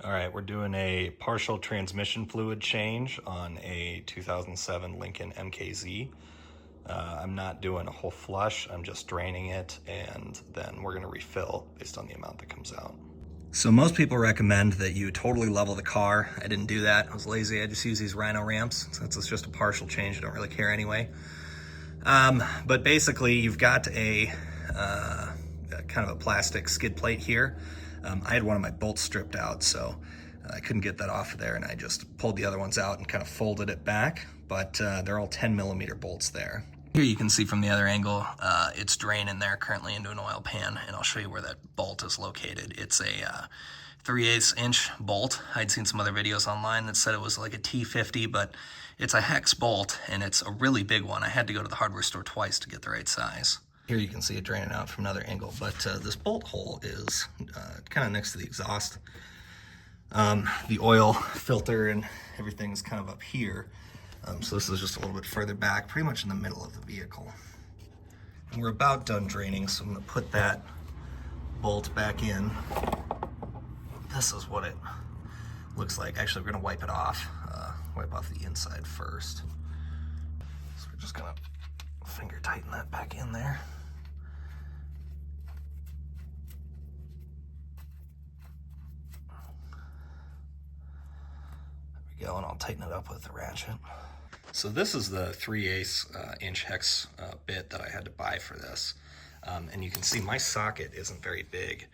All right, we're doing a partial transmission fluid change on a 2007 Lincoln MKZ. I'm not doing a whole flush, I'm just draining it, and then we're gonna refill based on the amount that comes out. So most people recommend that you totally level the car. I didn't do that, I was lazy. I just use these Rhino ramps. Since it's just a partial change, I don't really care anyway. But basically you've got a kind of a plastic skid plate here. I had one of my bolts stripped out, so I couldn't get that off of there, and I just pulled the other ones out and kind of folded it back, but they're all 10mm bolts there. Here you can see from the other angle, it's draining there currently into an oil pan, and I'll show you where that bolt is located. It's a 3/8 inch bolt. I'd seen some other videos online that said it was like a T50, but it's a hex bolt, and it's a really big one. I had to go to the hardware store twice to get the right size. Here you can see it draining out from another angle, but this bolt hole is kind of next to the exhaust. The oil filter and everything's kind of up here. So this is just a little bit further back, pretty much in the middle of the vehicle. And we're about done draining, so I'm gonna put that bolt back in. This is what it looks like. Actually, we're gonna wipe it off. Wipe off the inside first. So we're just gonna finger tighten that back in there. Go, and I'll tighten it up with the ratchet. So this is the 3/8 inch hex bit that I had to buy for this. And you can see my socket isn't very big,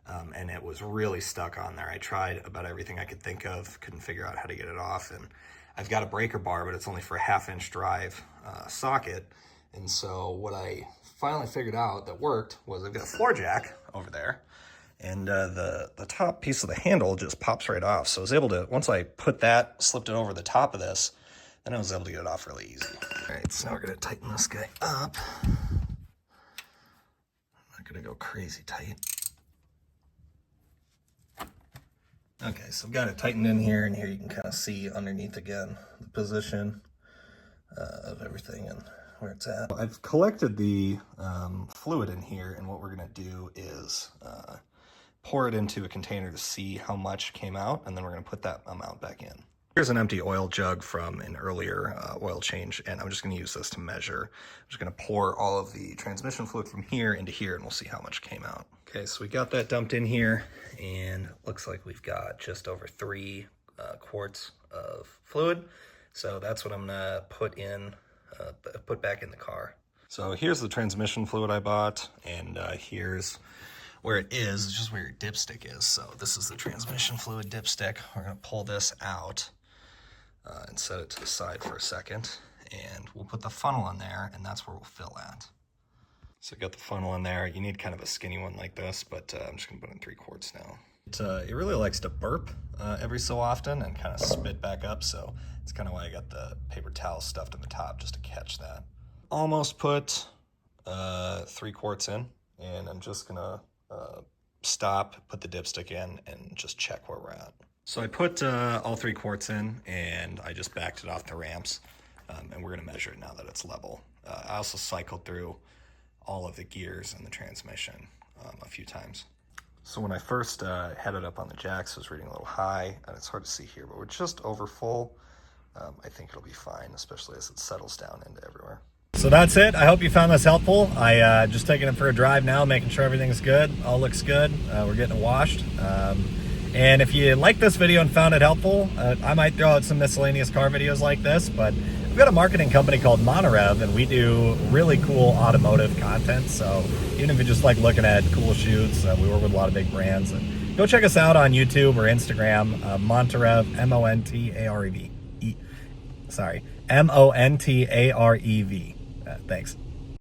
and it was really stuck on there. I tried about everything I could think of, couldn't figure out how to get it off. And I've got a breaker bar, but it's only for a 1/2 inch drive socket. And so what I finally figured out that worked was I've got a floor jack over there, and the top piece of the handle just pops right off. So I was able to, once I put that, slipped it over the top of this, then I was able to get it off really easy. All right, so now we're gonna tighten this guy up. I'm not gonna go crazy tight. Okay, so I've got it tightened in here, and here you can kind of see underneath again the position of everything and where it's at. I've collected the fluid in here, and what we're gonna do is pour it into a container to see how much came out, and then we're gonna put that amount back in. Here's an empty oil jug from an earlier oil change, and I'm just gonna use this to measure. I'm just gonna pour all of the transmission fluid from here into here, and we'll see how much came out. Okay, so we got that dumped in here, and looks like we've got just over 3 quarts of fluid. So that's what I'm gonna put back in the car. So here's the transmission fluid I bought, and here's where it is. It's just where your dipstick is. So this is the transmission fluid dipstick. We're gonna pull this out and set it to the side for a second, and we'll put the funnel in there, and that's where we'll fill at. So got the funnel in there. You need kind of a skinny one like this, but I'm just gonna put in 3 quarts now. It really likes to burp every so often and kind of spit back up, so it's kind of why I got the paper towel stuffed in the top, just to catch that. Almost put 3 quarts in, and I'm just gonna stop, put the dipstick in, and just check where we're at. So I put all 3 quarts in, and I just backed it off the ramps, and we're gonna measure it now that it's level. I also cycled through all of the gears in the transmission a few times. So when I first had it up on the jacks, it was reading a little high, and it's hard to see here, but we're just over full. I think it'll be fine, especially as it settles down into everywhere. So that's it. I hope you found this helpful. I just taking it for a drive now, making sure everything's good. All looks good. We're getting it washed. And if you liked this video and found it helpful, I might throw out some miscellaneous car videos like this, but we've got a marketing company called Monorev, and we do really cool automotive content. So even if you just like looking at cool shoots, we work with a lot of big brands. And go check us out on YouTube or Instagram, Montarev, M-O-N-T-A-R-E-V. Sorry, M-O-N-T-A-R-E-V. Thanks.